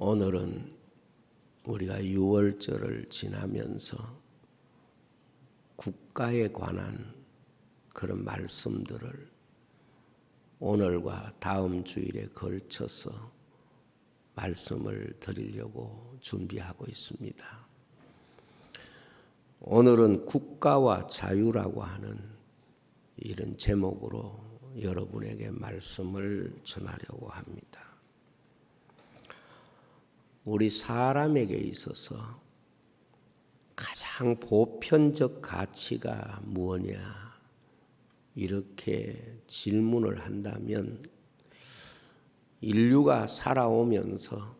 오늘은 우리가 유월절을 지나면서 국가에 관한 그런 말씀들을 오늘과 다음 주일에 걸쳐서 말씀을 드리려고 준비하고 있습니다. 오늘은 국가와 자유라고 하는 이런 제목으로 여러분에게 말씀을 전하려고 합니다. 우리 사람에게 있어서 가장 보편적 가치가 무엇냐 이렇게 질문을 한다면 인류가 살아오면서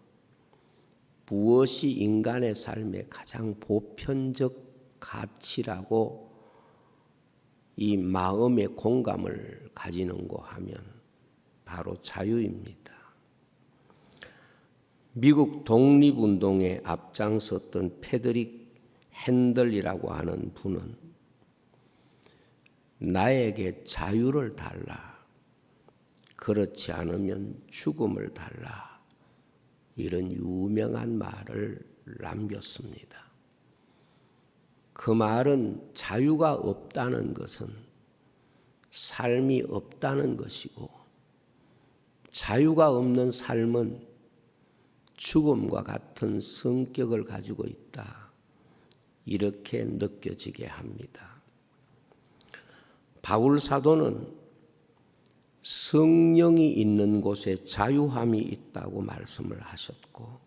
무엇이 인간의 삶의 가장 보편적 가치라고 이 마음의 공감을 가지는고 하면 바로 자유입니다. 미국 독립운동에 앞장섰던 패드릭 핸들이라고 하는 분은 나에게 자유를 달라, 그렇지 않으면 죽음을 달라, 이런 유명한 말을 남겼습니다. 그 말은 자유가 없다는 것은 삶이 없다는 것이고, 자유가 없는 삶은 죽음과 같은 성격을 가지고 있다, 이렇게 느껴지게 합니다. 바울 사도는 성령이 있는 곳에 자유함이 있다고 말씀을 하셨고,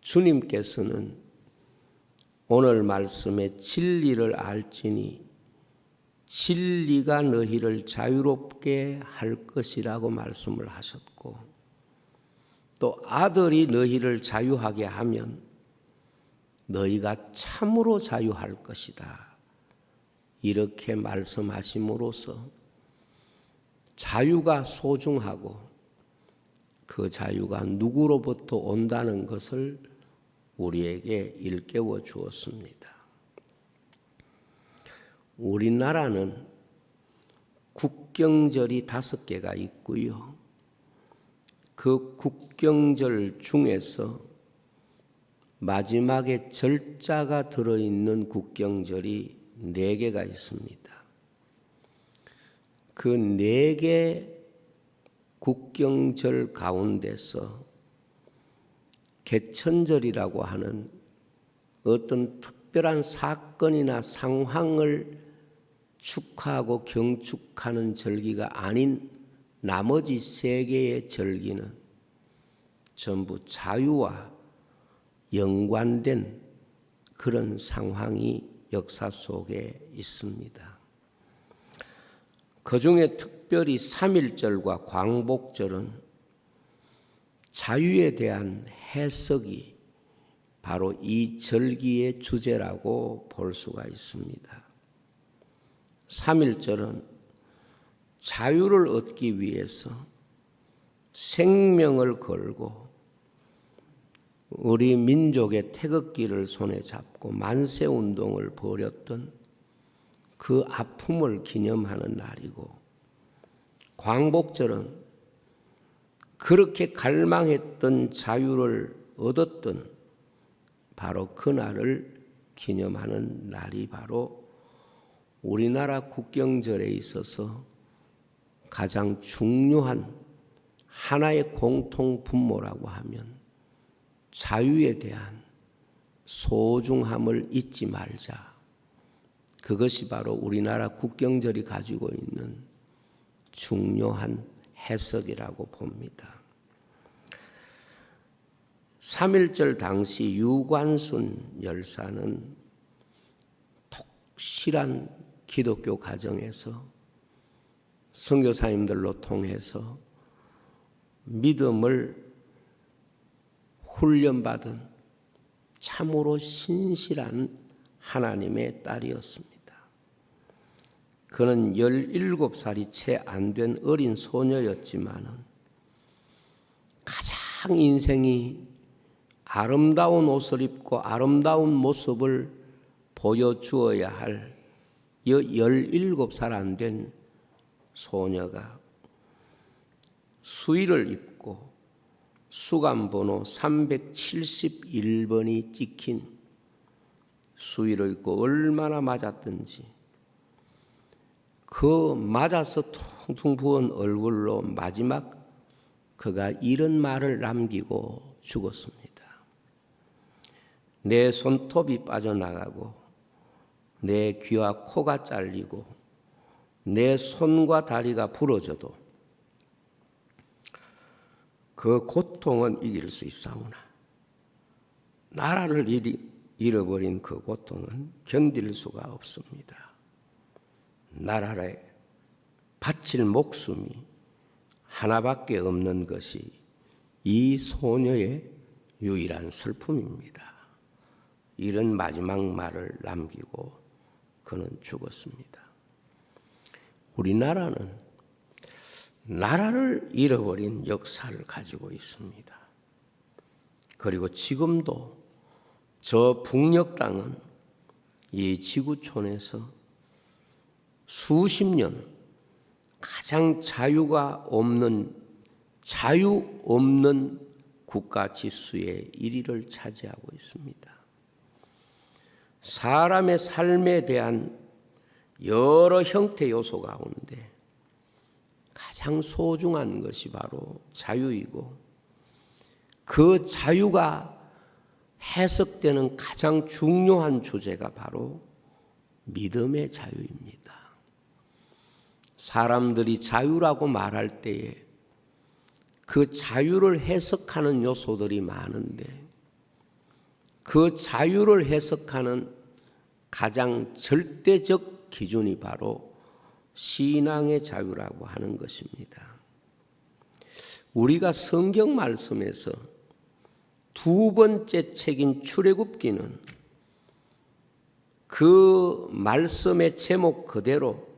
주님께서는 오늘 말씀에 진리를 알지니 진리가 너희를 자유롭게 할 것이라고 말씀을 하셨고, 또 아들이 너희를 자유하게 하면 너희가 참으로 자유할 것이다, 이렇게 말씀하심으로써 자유가 소중하고 그 자유가 누구로부터 온다는 것을 우리에게 일깨워 주었습니다. 우리나라는 국경절이 5개가 있고요. 그 국경절 중에서 마지막에 절자가 들어있는 국경절이 4개가 있습니다. 그 4개 국경절 가운데서 개천절이라고 하는 어떤 특별한 사건이나 상황을 축하하고 경축하는 절기가 아닌 나머지 3개의 절기는 전부 자유와 연관된 그런 상황이 역사 속에 있습니다. 그중에 특별히 3.1절과 광복절은 자유에 대한 해석이 바로 이 절기의 주제라고 볼 수가 있습니다. 3.1절은 자유를 얻기 위해서 생명을 걸고 우리 민족의 태극기를 손에 잡고 만세운동을 벌였던 그 아픔을 기념하는 날이고, 광복절은 그렇게 갈망했던 자유를 얻었던 바로 그날을 기념하는 날이 바로 우리나라 국경절에 있어서 가장 중요한 하나의 공통 분모라고 하면 자유에 대한 소중함을 잊지 말자. 그것이 바로 우리나라 국경절이 가지고 있는 중요한 해석이라고 봅니다. 3.1절 당시 유관순 열사는 독실한 기독교 가정에서 선교사님들로 통해서 믿음을 훈련받은 참으로 신실한 하나님의 딸이었습니다. 그는 17살이 채 안 된 어린 소녀였지만 가장 인생이 아름다운 옷을 입고 아름다운 모습을 보여주어야 할 17살 안 된 소녀가 수의를 입고 수감번호 371번이 찍힌 수의를 입고 얼마나 맞았든지 그 맞아서 퉁퉁 부은 얼굴로 마지막 그가 이런 말을 남기고 죽었습니다. 내 손톱이 빠져나가고 내 귀와 코가 잘리고 내 손과 다리가 부러져도 그 고통은 이길 수 있사오나 나라를 잃어버린 그 고통은 견딜 수가 없습니다. 나라에 바칠 목숨이 하나밖에 없는 것이 이 소녀의 유일한 슬픔입니다. 이런 마지막 말을 남기고 그는 죽었습니다. 우리나라는 나라를 잃어버린 역사를 가지고 있습니다. 그리고 지금도 저 북녘 땅은 이 지구촌에서 수십 년 가장 자유 없는 국가 지수의 1위를 차지하고 있습니다. 사람의 삶에 대한 여러 형태 요소 가운데 가장 소중한 것이 바로 자유이고 그 자유가 해석되는 가장 중요한 주제가 바로 믿음의 자유입니다. 사람들이 자유라고 말할 때에 그 자유를 해석하는 요소들이 많은데 그 자유를 해석하는 가장 절대적 기준이 바로 신앙의 자유라고 하는 것입니다. 우리가 성경 말씀에서 두 번째 책인 출애굽기는 그 말씀의 제목 그대로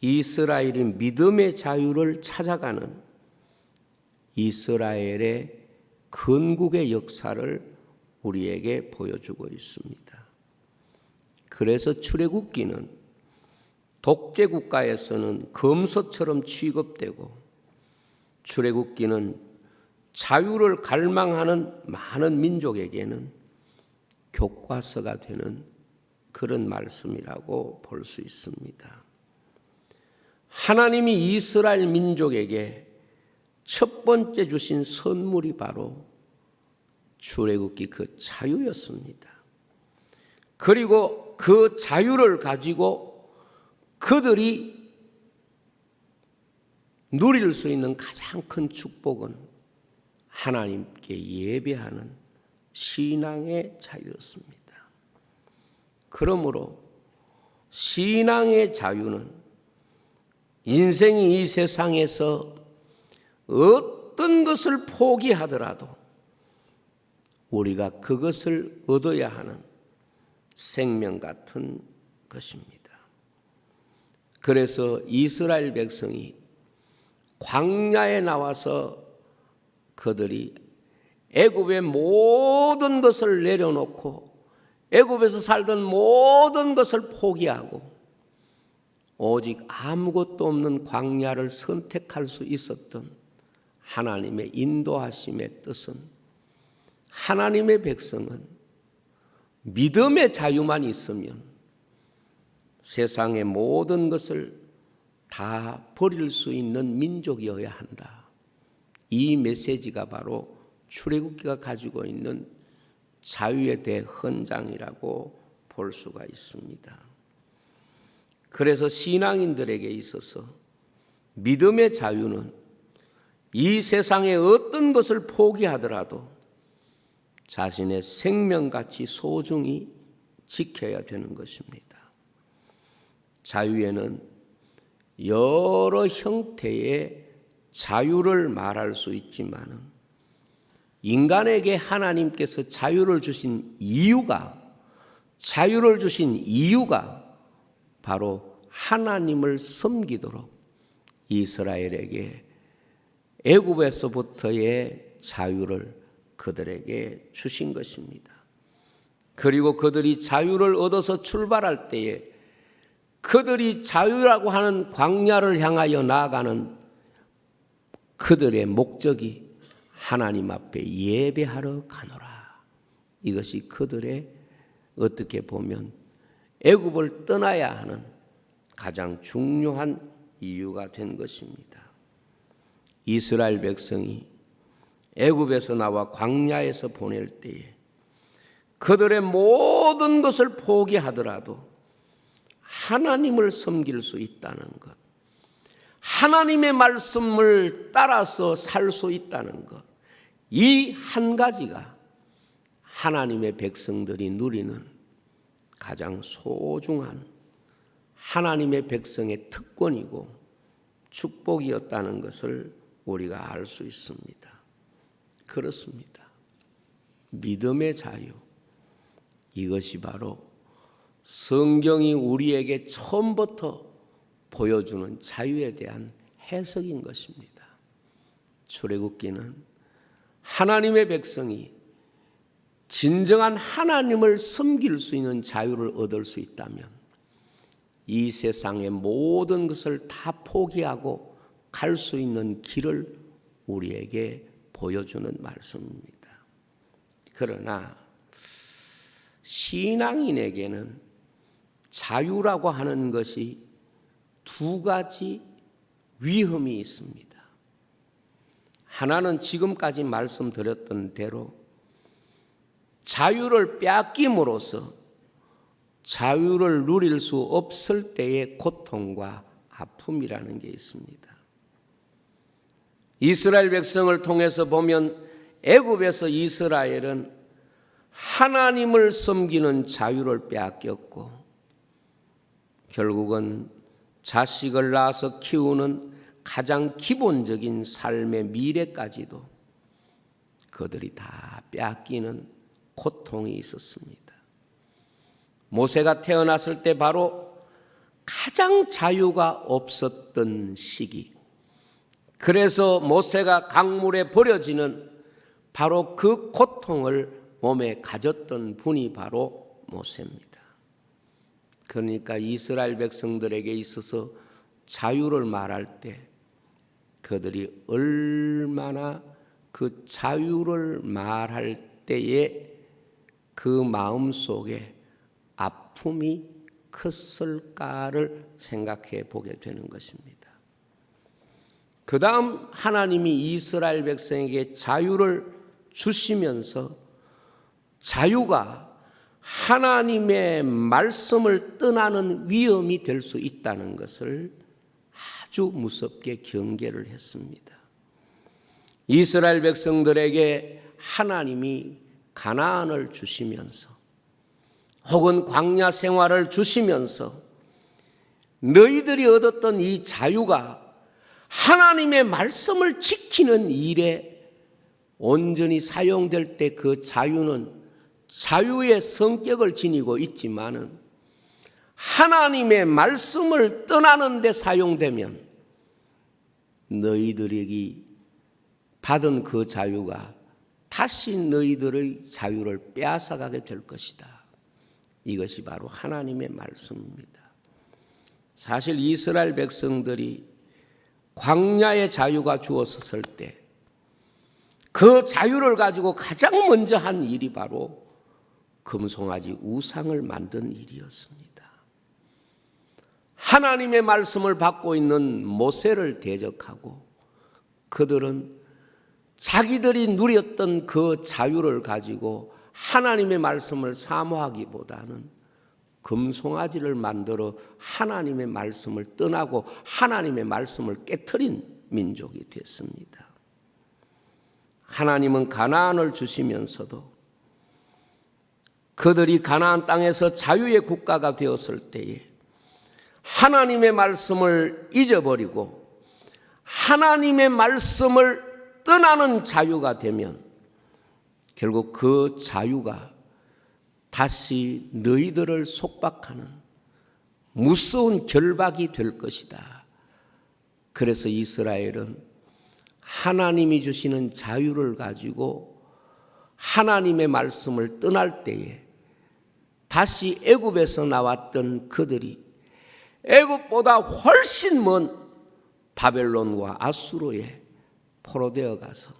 이스라엘이 믿음의 자유를 찾아가는 이스라엘의 건국의 역사를 우리에게 보여주고 있습니다. 그래서 출애굽기는 독재 국가에서는 검서처럼 취급되고 출애굽기는 자유를 갈망하는 많은 민족에게는 교과서가 되는 그런 말씀이라고 볼 수 있습니다. 하나님이 이스라엘 민족에게 첫 번째 주신 선물이 바로 출애굽기 그 자유였습니다. 그리고 그 자유를 가지고 그들이 누릴 수 있는 가장 큰 축복은 하나님께 예배하는 신앙의 자유였습니다. 그러므로 신앙의 자유는 인생이 이 세상에서 어떤 것을 포기하더라도 우리가 그것을 얻어야 하는 생명 같은 것입니다. 그래서 이스라엘 백성이 광야에 나와서 그들이 애굽의 모든 것을 내려놓고 애굽에서 살던 모든 것을 포기하고 오직 아무것도 없는 광야를 선택할 수 있었던 하나님의 인도하심의 뜻은 하나님의 백성은 믿음의 자유만 있으면 세상의 모든 것을 다 버릴 수 있는 민족이어야 한다. 이 메시지가 바로 출애굽기가 가지고 있는 자유의 대헌장이라고 볼 수가 있습니다. 그래서 신앙인들에게 있어서 믿음의 자유는 이 세상의 어떤 것을 포기하더라도 자신의 생명같이 소중히 지켜야 되는 것입니다. 자유에는 여러 형태의 자유를 말할 수 있지만 인간에게 하나님께서 자유를 주신 이유가 바로 하나님을 섬기도록 이스라엘에게 애굽에서부터의 자유를 그들에게 주신 것입니다. 그리고 그들이 자유를 얻어서 출발할 때에 그들이 자유라고 하는 광야를 향하여 나아가는 그들의 목적이 하나님 앞에 예배하러 가노라. 이것이 그들의 어떻게 보면 애굽을 떠나야 하는 가장 중요한 이유가 된 것입니다. 이스라엘 백성이 애굽에서 나와 광야에서 보낼 때에 그들의 모든 것을 포기하더라도 하나님을 섬길 수 있다는 것, 하나님의 말씀을 따라서 살 수 있다는 것, 이 한 가지가 하나님의 백성들이 누리는 가장 소중한 하나님의 백성의 특권이고 축복이었다는 것을 우리가 알 수 있습니다. 그렇습니다. 믿음의 자유, 이것이 바로 성경이 우리에게 처음부터 보여주는 자유에 대한 해석인 것입니다. 출애굽기는 하나님의 백성이 진정한 하나님을 섬길 수 있는 자유를 얻을 수 있다면 이 세상의 모든 것을 다 포기하고 갈 수 있는 길을 우리에게 보여주는 말씀입니다. 그러나 신앙인에게는 자유라고 하는 것이 두 가지 위험이 있습니다. 하나는 지금까지 말씀드렸던 대로 자유를 빼앗김으로써 자유를 누릴 수 없을 때의 고통과 아픔이라는 게 있습니다. 이스라엘 백성을 통해서 보면 애굽에서 이스라엘은 하나님을 섬기는 자유를 빼앗겼고 결국은 자식을 낳아서 키우는 가장 기본적인 삶의 미래까지도 그들이 다 빼앗기는 고통이 있었습니다. 모세가 태어났을 때 바로 가장 자유가 없었던 시기, 그래서 모세가 강물에 버려지는 바로 그 고통을 몸에 가졌던 분이 바로 모세입니다. 그러니까 이스라엘 백성들에게 있어서 자유를 말할 때 그들이 얼마나 그 자유를 말할 때에 그 마음 속에 아픔이 컸을까를 생각해 보게 되는 것입니다. 그 다음 하나님이 이스라엘 백성에게 자유를 주시면서 자유가 하나님의 말씀을 떠나는 위험이 될 수 있다는 것을 아주 무섭게 경계를 했습니다. 이스라엘 백성들에게 하나님이 가나안을 주시면서 혹은 광야 생활을 주시면서 너희들이 얻었던 이 자유가 하나님의 말씀을 지키는 일에 온전히 사용될 때 그 자유는 자유의 성격을 지니고 있지만은 하나님의 말씀을 떠나는 데 사용되면 너희들에게 받은 그 자유가 다시 너희들의 자유를 빼앗아가게 될 것이다. 이것이 바로 하나님의 말씀입니다. 사실 이스라엘 백성들이 광야의 자유가 주어졌을 때 그 자유를 가지고 가장 먼저 한 일이 바로 금송아지 우상을 만든 일이었습니다. 하나님의 말씀을 받고 있는 모세를 대적하고 그들은 자기들이 누렸던 그 자유를 가지고 하나님의 말씀을 사모하기보다는 금송아지를 만들어 하나님의 말씀을 떠나고 하나님의 말씀을 깨트린 민족이 됐습니다. 하나님은 가나안을 주시면서도 그들이 가나안 땅에서 자유의 국가가 되었을 때에 하나님의 말씀을 잊어버리고 하나님의 말씀을 떠나는 자유가 되면 결국 그 자유가 다시 너희들을 속박하는 무서운 결박이 될 것이다. 그래서 이스라엘은 하나님이 주시는 자유를 가지고 하나님의 말씀을 떠날 때에 다시 애굽에서 나왔던 그들이 애굽보다 훨씬 먼 바벨론과 아수르에 포로되어 가서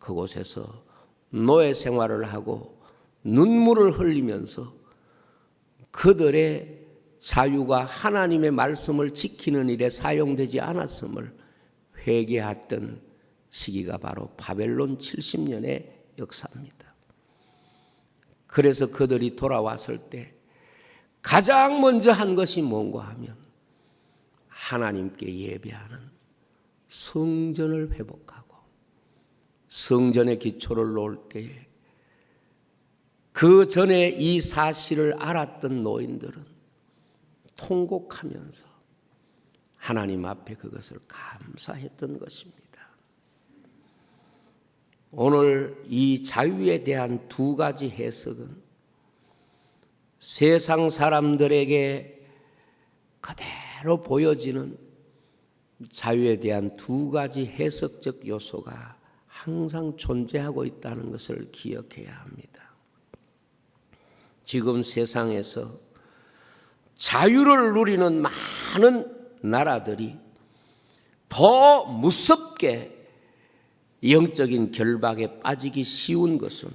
그곳에서 노예 생활을 하고 눈물을 흘리면서 그들의 자유가 하나님의 말씀을 지키는 일에 사용되지 않았음을 회개했던 시기가 바로 바벨론 70년의 역사입니다. 그래서 그들이 돌아왔을 때 가장 먼저 한 것이 뭔가 하면 하나님께 예배하는 성전을 회복하고 성전의 기초를 놓을 때에 그 전에 이 사실을 알았던 노인들은 통곡하면서 하나님 앞에 그것을 감사했던 것입니다. 오늘 이 자유에 대한 두 가지 해석은 세상 사람들에게 그대로 보여지는 자유에 대한 두 가지 해석적 요소가 항상 존재하고 있다는 것을 기억해야 합니다. 지금 세상에서 자유를 누리는 많은 나라들이 더 무섭게 영적인 결박에 빠지기 쉬운 것은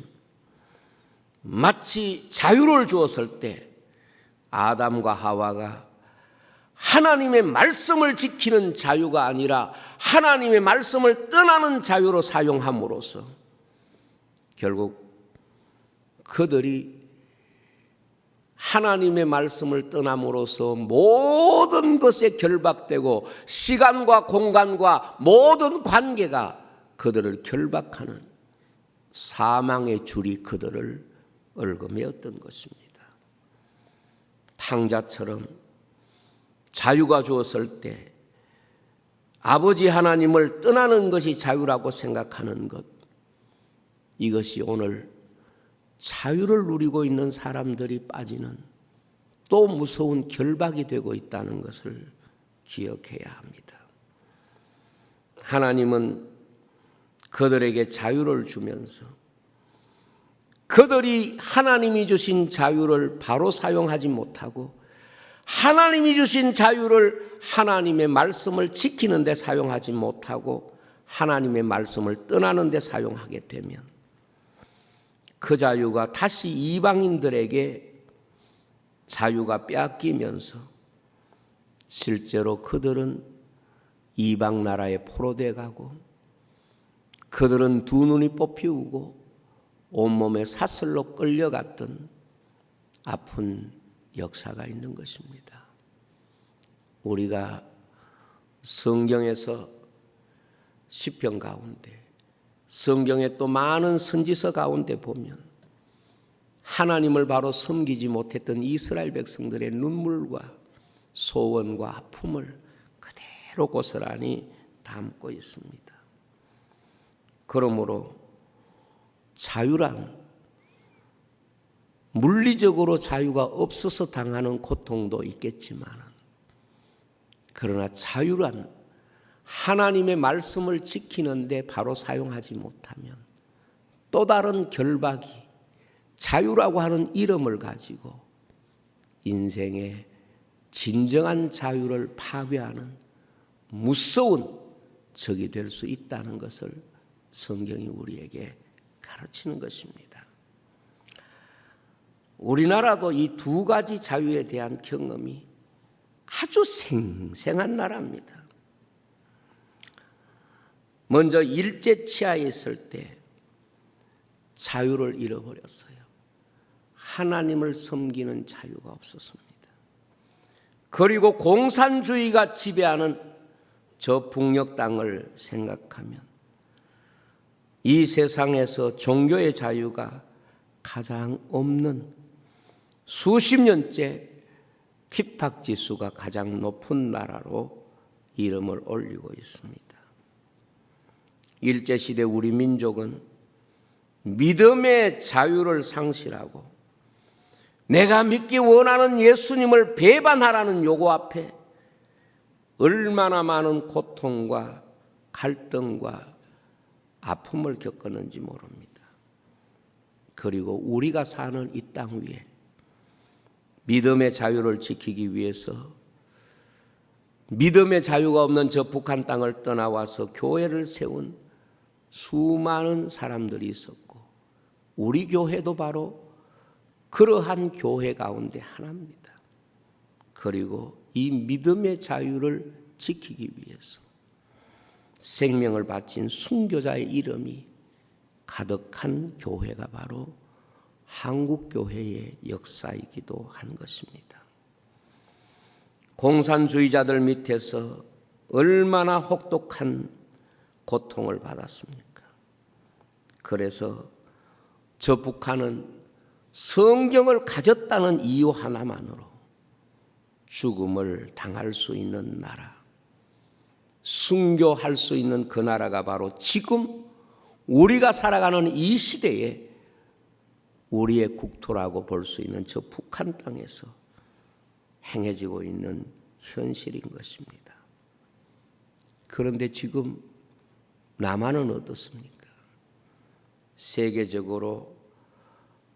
마치 자유를 주었을 때 아담과 하와가 하나님의 말씀을 지키는 자유가 아니라 하나님의 말씀을 떠나는 자유로 사용함으로써 결국 그들이 하나님의 말씀을 떠남으로써 모든 것에 결박되고 시간과 공간과 모든 관계가 그들을 결박하는 사망의 줄이 그들을 얽어매었던 것입니다. 탕자처럼 자유가 주었을 때 아버지 하나님을 떠나는 것이 자유라고 생각하는 것, 이것이 오늘 자유를 누리고 있는 사람들이 빠지는 또 무서운 결박이 되고 있다는 것을 기억해야 합니다. 하나님은 그들에게 자유를 주면서 그들이 하나님이 주신 자유를 바로 사용하지 못하고 하나님이 주신 자유를 하나님의 말씀을 지키는 데 사용하지 못하고 하나님의 말씀을 떠나는 데 사용하게 되면 그 자유가 다시 이방인들에게 자유가 빼앗기면서 실제로 그들은 이방 나라에 포로돼 가고 그들은 두 눈이 뽑히고 온몸에 사슬로 끌려갔던 아픈 역사가 있는 것입니다. 우리가 성경에서 시편 가운데 성경의 또 많은 선지서 가운데 보면 하나님을 바로 섬기지 못했던 이스라엘 백성들의 눈물과 소원과 아픔을 그대로 고스란히 담고 있습니다. 그러므로 자유란 물리적으로 자유가 없어서 당하는 고통도 있겠지만 그러나 자유란 하나님의 말씀을 지키는데 바로 사용하지 못하면 또 다른 결박이 자유라고 하는 이름을 가지고 인생의 진정한 자유를 파괴하는 무서운 적이 될 수 있다는 것을 성경이 우리에게 가르치는 것입니다. 우리나라도 이 두 가지 자유에 대한 경험이 아주 생생한 나라입니다. 먼저 일제 치하에 있을 때 자유를 잃어버렸어요. 하나님을 섬기는 자유가 없었습니다. 그리고 공산주의가 지배하는 저 북녘 땅을 생각하면 이 세상에서 종교의 자유가 가장 없는 수십 년째 핍박지수가 가장 높은 나라로 이름을 올리고 있습니다. 일제시대 우리 민족은 믿음의 자유를 상실하고 내가 믿기 원하는 예수님을 배반하라는 요구 앞에 얼마나 많은 고통과 갈등과 아픔을 겪었는지 모릅니다. 그리고 우리가 사는 이 땅 위에 믿음의 자유를 지키기 위해서 믿음의 자유가 없는 저 북한 땅을 떠나와서 교회를 세운 수많은 사람들이 있었고 우리 교회도 바로 그러한 교회 가운데 하나입니다. 그리고 이 믿음의 자유를 지키기 위해서 생명을 바친 순교자의 이름이 가득한 교회가 바로 한국교회의 역사이기도 한 것입니다. 공산주의자들 밑에서 얼마나 혹독한 고통을 받았습니까? 그래서 저 북한은 성경을 가졌다는 이유 하나만으로 죽음을 당할 수 있는 나라, 순교할 수 있는 그 나라가 바로 지금 우리가 살아가는 이 시대에 우리의 국토라고 볼 수 있는 저 북한 땅에서 행해지고 있는 현실인 것입니다. 그런데 지금 남한은 어떻습니까? 세계적으로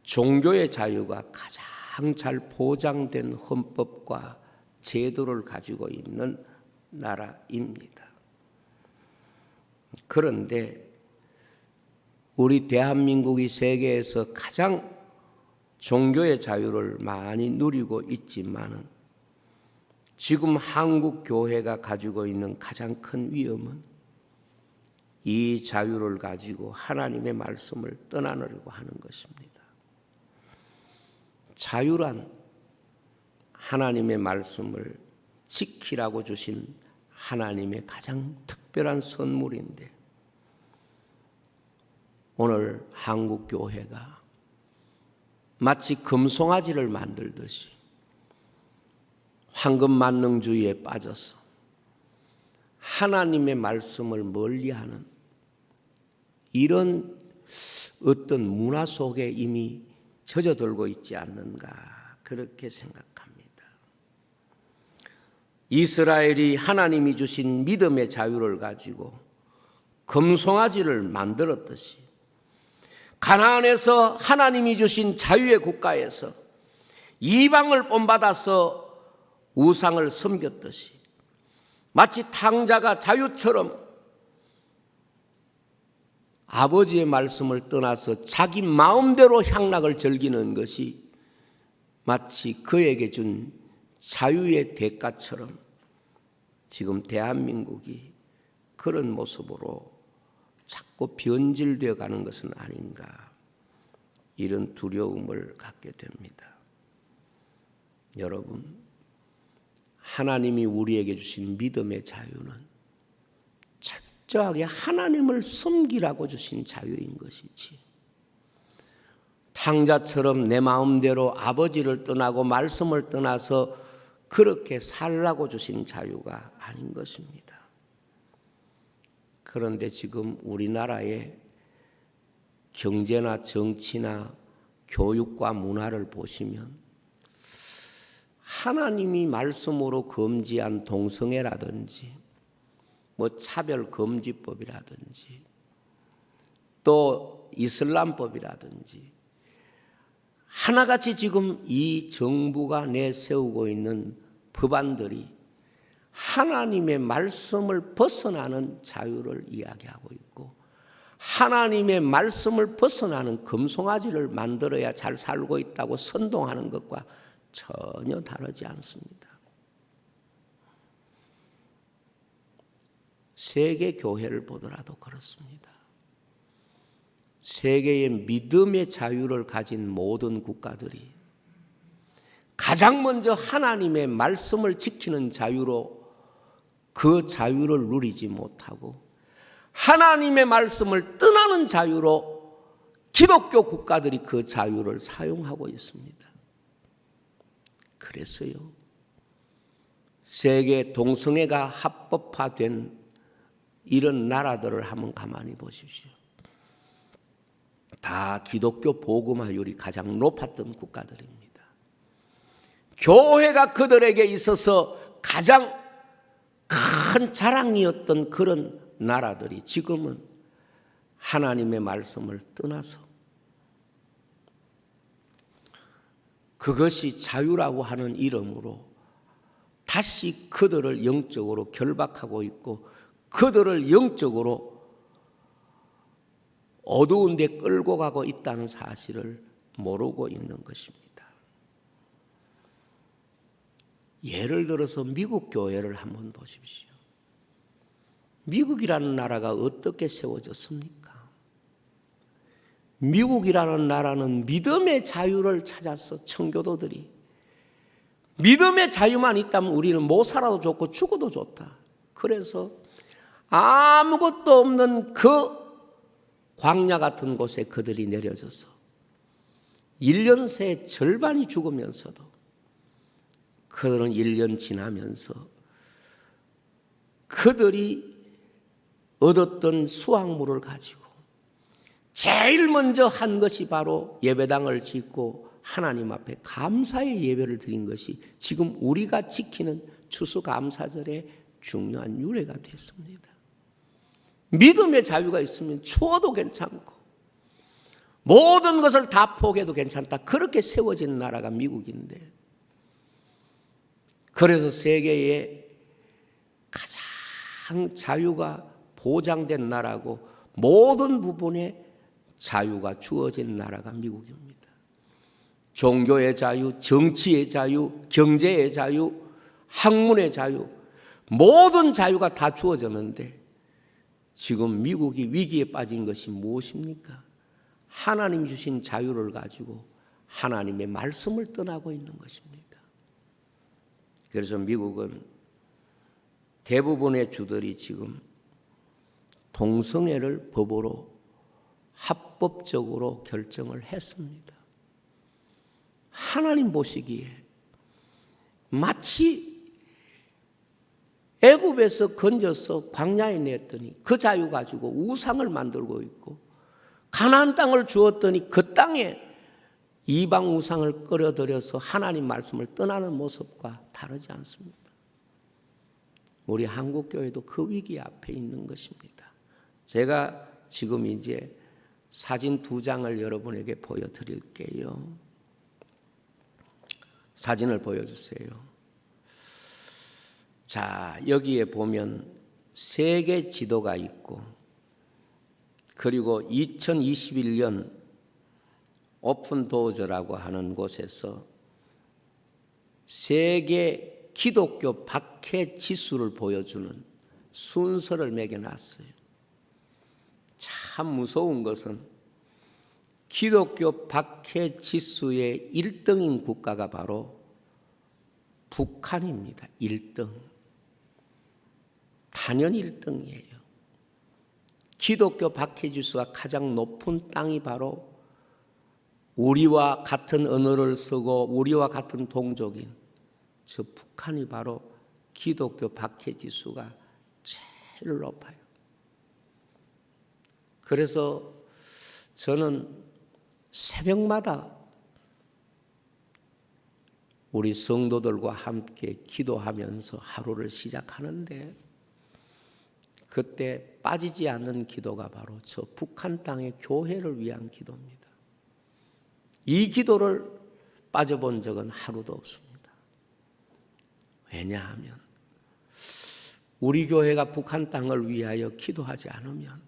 종교의 자유가 가장 잘 보장된 헌법과 제도를 가지고 있는 나라입니다. 그런데 우리 대한민국이 세계에서 가장 종교의 자유를 많이 누리고 있지만은 지금 한국 교회가 가지고 있는 가장 큰 위험은 이 자유를 가지고 하나님의 말씀을 떠나려고 하는 것입니다. 자유란 하나님의 말씀을 지키라고 주신 하나님의 가장 특별한 선물인데 오늘 한국 교회가 마치 금송아지를 만들듯이 황금만능주의에 빠져서 하나님의 말씀을 멀리하는 이런 어떤 문화 속에 이미 젖어들고 있지 않는가 그렇게 생각합니다. 이스라엘이 하나님이 주신 믿음의 자유를 가지고 금송아지를 만들었듯이 가나안에서 하나님이 주신 자유의 국가에서 이방을 본받아서 우상을 섬겼듯이 마치 탕자가 자유처럼 아버지의 말씀을 떠나서 자기 마음대로 향락을 즐기는 것이 마치 그에게 준 자유의 대가처럼 지금 대한민국이 그런 모습으로 자꾸 변질되어 가는 것은 아닌가 이런 두려움을 갖게 됩니다. 여러분, 하나님이 우리에게 주신 믿음의 자유는 철저하게 하나님을 섬기라고 주신 자유인 것이지 탕자처럼 내 마음대로 아버지를 떠나고 말씀을 떠나서 그렇게 살라고 주신 자유가 아닌 것입니다. 그런데 지금 우리나라의 경제나 정치나 교육과 문화를 보시면 하나님이 말씀으로 금지한 동성애라든지 차별금지법이라든지 또 이슬람법이라든지 하나같이 지금 이 정부가 내세우고 있는 법안들이 하나님의 말씀을 벗어나는 자유를 이야기하고 있고 하나님의 말씀을 벗어나는 금송아지를 만들어야 잘 살고 있다고 선동하는 것과 전혀 다르지 않습니다. 세계 교회를 보더라도 그렇습니다. 세계의 믿음의 자유를 가진 모든 국가들이 가장 먼저 하나님의 말씀을 지키는 자유로 그 자유를 누리지 못하고 하나님의 말씀을 떠나는 자유로 기독교 국가들이 그 자유를 사용하고 있습니다. 그래서요, 세계 동성애가 합법화된 이런 나라들을 한번 가만히 보십시오. 다 기독교 복음화율이 가장 높았던 국가들입니다. 교회가 그들에게 있어서 가장 큰 자랑이었던 그런 나라들이 지금은 하나님의 말씀을 떠나서 그것이 자유라고 하는 이름으로 다시 그들을 영적으로 결박하고 있고 그들을 영적으로 어두운 데 끌고 가고 있다는 사실을 모르고 있는 것입니다. 예를 들어서 미국 교회를 한번 보십시오. 미국이라는 나라가 어떻게 세워졌습니까? 미국이라는 나라는 믿음의 자유를 찾아서 청교도들이 믿음의 자유만 있다면 우리는 못 살아도 좋고 죽어도 좋다. 그래서 아무것도 없는 그 광야 같은 곳에 그들이 내려져서 1년 새 절반이 죽으면서도 그들은 1년 지나면서 그들이 얻었던 수확물을 가지고 제일 먼저 한 것이 바로 예배당을 짓고 하나님 앞에 감사의 예배를 드린 것이 지금 우리가 지키는 추수감사절의 중요한 유래가 됐습니다. 믿음의 자유가 있으면 추워도 괜찮고 모든 것을 다 포기해도 괜찮다. 그렇게 세워진 나라가 미국인데, 그래서 세계에 가장 자유가 보장된 나라고 모든 부분에 자유가 주어진 나라가 미국입니다. 종교의 자유, 정치의 자유, 경제의 자유, 학문의 자유, 모든 자유가 다 주어졌는데 지금 미국이 위기에 빠진 것이 무엇입니까? 하나님 주신 자유를 가지고 하나님의 말씀을 떠나고 있는 것입니다. 그래서 미국은 대부분의 주들이 지금 동성애를 법으로 합법적으로 결정을 했습니다. 하나님 보시기에 마치 애굽에서 건져서 광야에 냈더니 그 자유 가지고 우상을 만들고 있고, 가나안 땅을 주었더니 그 땅에 이방 우상을 끌어들여서 하나님 말씀을 떠나는 모습과 다르지 않습니다. 우리 한국교회도 그 위기 앞에 있는 것입니다. 제가 지금 이제 사진 2장을 여러분에게 보여드릴게요. 사진을 보여주세요. 자, 여기에 보면 세계 지도가 있고, 그리고 2021년 오픈도어즈라고 하는 곳에서 세계 기독교 박해 지수를 보여주는 순서를 매겨놨어요. 참 무서운 것은 기독교 박해 지수의 1등인 국가가 바로 북한입니다. 1등. 단연 1등이에요. 기독교 박해 지수가 가장 높은 땅이 바로 우리와 같은 언어를 쓰고 우리와 같은 동족인 저 북한이 바로 기독교 박해 지수가 제일 높아요. 그래서 저는 새벽마다 우리 성도들과 함께 기도하면서 하루를 시작하는데, 그때 빠지지 않는 기도가 바로 저 북한 땅의 교회를 위한 기도입니다. 이 기도를 빠져본 적은 하루도 없습니다. 왜냐하면 우리 교회가 북한 땅을 위하여 기도하지 않으면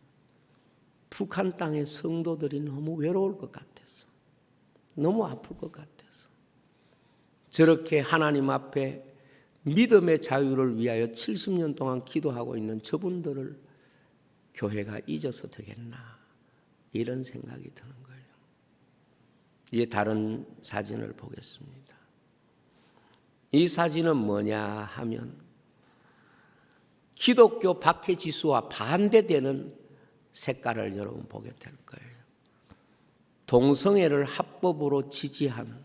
북한 땅의 성도들이 너무 외로울 것 같아서, 너무 아플 것 같아서, 저렇게 하나님 앞에 믿음의 자유를 위하여 70년 동안 기도하고 있는 저분들을 교회가 잊어서 되겠나, 이런 생각이 드는 거예요. 이제 다른 사진을 보겠습니다. 이 사진은 뭐냐 하면 기독교 박해 지수와 반대되는 색깔을 여러분 보게 될 거예요. 동성애를 합법으로 지지한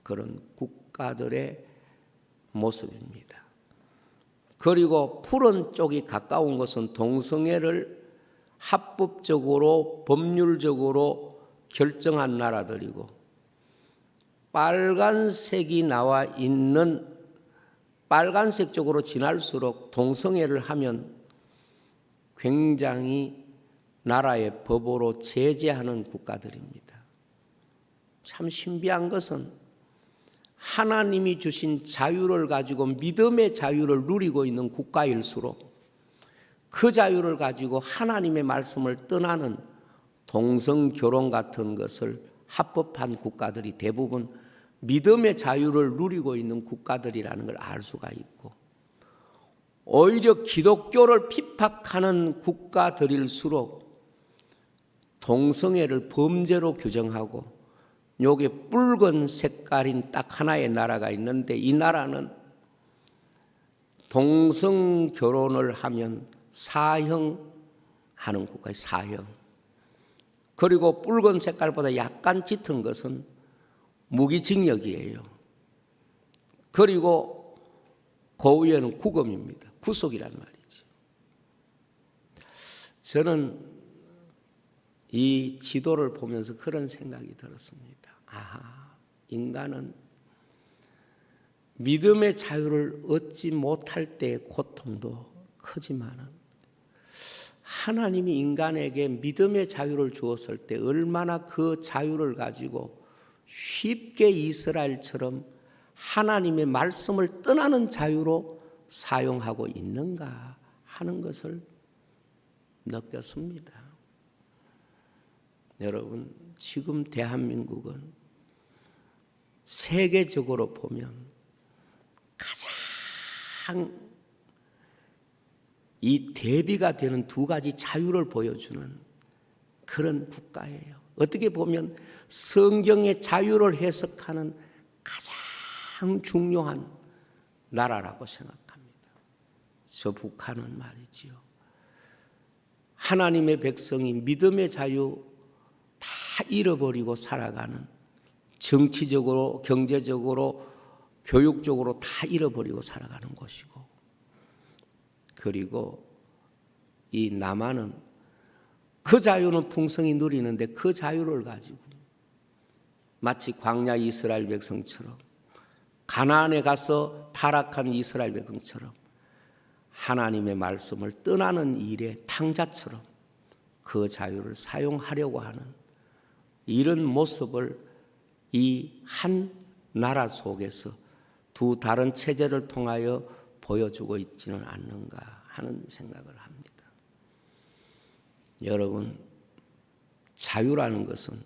그런 국가들의 모습입니다. 그리고 푸른 쪽이 가까운 것은 동성애를 합법적으로 법률적으로 결정한 나라들이고, 빨간색이 나와 있는 빨간색 쪽으로 지날수록 동성애를 하면 굉장히 나라의 법으로 제재하는 국가들입니다. 참 신비한 것은 하나님이 주신 자유를 가지고 믿음의 자유를 누리고 있는 국가일수록 그 자유를 가지고 하나님의 말씀을 떠나는 동성 결혼 같은 것을 합법한 국가들이 대부분 믿음의 자유를 누리고 있는 국가들이라는 걸 알 수가 있고, 오히려 기독교를 핍박하는 국가들일수록 동성애를 범죄로 규정하고, 여기 붉은 색깔인 딱 하나의 나라가 있는데, 이 나라는 동성 결혼을 하면 사형하는 국가의 사형. 그리고 붉은 색깔보다 약간 짙은 것은 무기징역이에요. 그리고 그 위에는 구금입니다. 구속이란 말이죠. 저는 이 지도를 보면서 그런 생각이 들었습니다. 인간은 믿음의 자유를 얻지 못할 때의 고통도 크지만은 하나님이 인간에게 믿음의 자유를 주었을 때 얼마나 그 자유를 가지고 쉽게 이스라엘처럼 하나님의 말씀을 떠나는 자유로 사용하고 있는가 하는 것을 느꼈습니다. 여러분, 지금 대한민국은 세계적으로 보면 가장 이 대비가 되는 두 가지 자유를 보여주는 그런 국가예요. 어떻게 보면 성경의 자유를 해석하는 가장 중요한 나라라고 생각합니다. 저 북한은 말이지요. 하나님의 백성이 믿음의 자유 다 잃어버리고 살아가는, 정치적으로, 경제적으로, 교육적으로 다 잃어버리고 살아가는 곳이고, 그리고 이 남한은 그 자유는 풍성히 누리는데 그 자유를 가지고 마치 광야 이스라엘 백성처럼, 가나안에 가서 타락한 이스라엘 백성처럼 하나님의 말씀을 떠나는 일의 탕자처럼 그 자유를 사용하려고 하는 이런 모습을 이 한 나라 속에서 두 다른 체제를 통하여 보여주고 있지는 않는가 하는 생각을 합니다. 여러분, 자유라는 것은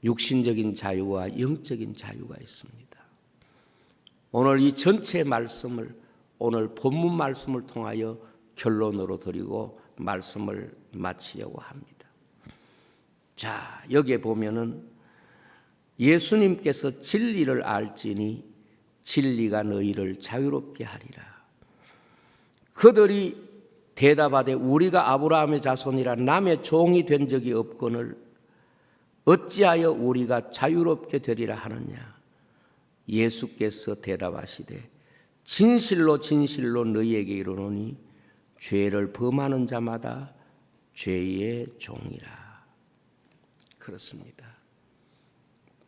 육신적인 자유와 영적인 자유가 있습니다. 오늘 이 전체 말씀을, 오늘 본문 말씀을 통하여 결론으로 드리고 말씀을 마치려고 합니다. 자, 여기에 보면은 예수님께서 진리를 알지니 진리가 너희를 자유롭게 하리라. 그들이 대답하되 우리가 아브라함의 자손이라 남의 종이 된 적이 없거늘 어찌하여 우리가 자유롭게 되리라 하느냐. 예수께서 대답하시되 진실로 진실로 너희에게 이르노니 죄를 범하는 자마다 죄의 종이라. 그렇습니다.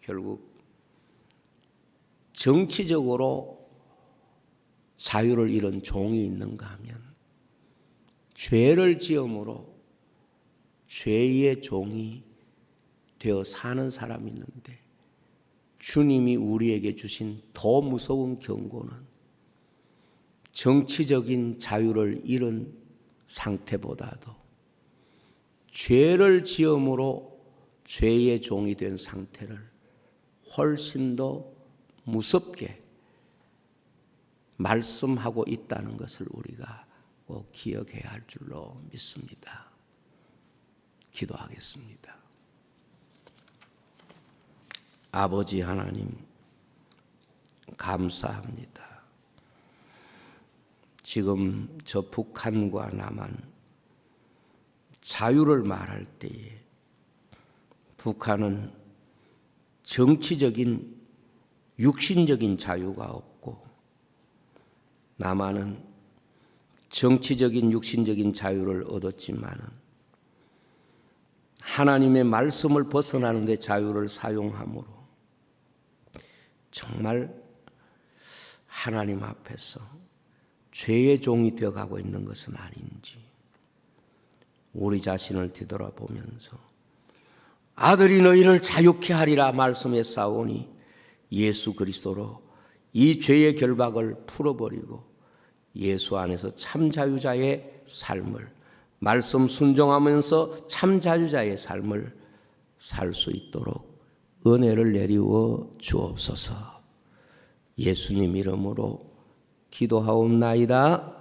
결국 정치적으로 자유를 잃은 종이 있는가 하면 죄를 지음으로 죄의 종이 되어 사는 사람이 있는데, 주님이 우리에게 주신 더 무서운 경고는 정치적인 자유를 잃은 상태보다도 죄를 지음으로 죄의 종이 된 상태를 훨씬 더 무섭게 말씀하고 있다는 것을 우리가 꼭 기억해야 할 줄로 믿습니다. 기도하겠습니다. 아버지 하나님, 감사합니다. 지금 저 북한과 남한 자유를 말할 때에 북한은 정치적인 육신적인 자유가 없고 남한은 정치적인 육신적인 자유를 얻었지만은 하나님의 말씀을 벗어나는 데 자유를 사용함으로 정말 하나님 앞에서 죄의 종이 되어가고 있는 것은 아닌지 우리 자신을 뒤돌아보면서 아들이 너희를 자유케 하리라 말씀했사오니 예수 그리스도로 이 죄의 결박을 풀어버리고 예수 안에서 참 자유자의 삶을 말씀 순종하면서 참 자유자의 삶을 살 수 있도록 은혜를 내리워 주옵소서. 예수님 이름으로 기도하옵나이다.